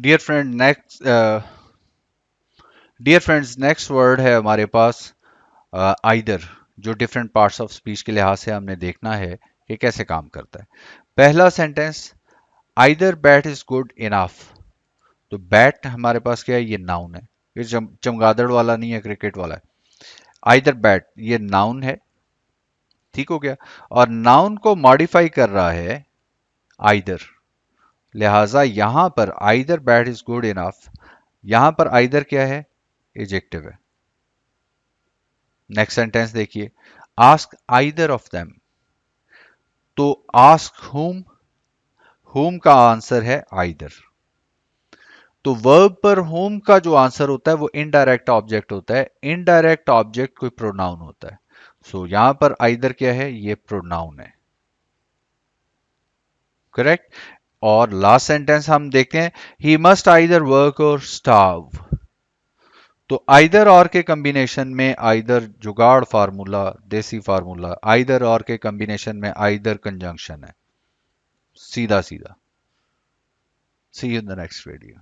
Dear friend next dear friends next word है हमारे पास आइदर, जो डिफरेंट पार्ट्स ऑफ स्पीच के लिहाज से हमने देखना है कि कैसे काम करता है। पहला sentence, either bat is good enough. तो बैट हमारे पास क्या है, ये नाउन है। ये चमगादड़ वाला नहीं है, क्रिकेट वाला है। आइदर बैट ये नाउन है, ठीक हो गया। और नाउन को मॉडिफाई कर रहा है आइदर, लिहाजा यहां पर either bat is good enough, यहां पर आइदर क्या है, एजेक्टिव है। नेक्स्ट सेंटेंस देखिए, आस्क आइदर ऑफ देम। तो आस्क होम का आंसर है आइदर। तो वर्ब पर होम का जो आंसर होता है वो इनडायरेक्ट ऑब्जेक्ट होता है। इनडायरेक्ट ऑब्जेक्ट कोई प्रोनाउन होता है। सो यहां पर आइदर क्या है, ये प्रोनाउन है। करेक्ट। और लास्ट सेंटेंस हम देखते हैं, ही मस्ट आइदर वर्क और स्टार्व। तो आइदर और के कॉम्बिनेशन में आइदर जुगाड़ फार्मूला, देसी फार्मूला, आइदर और के कॉम्बिनेशन में आइदर कंजंक्शन है, सीधा सीधा। See you in the next video.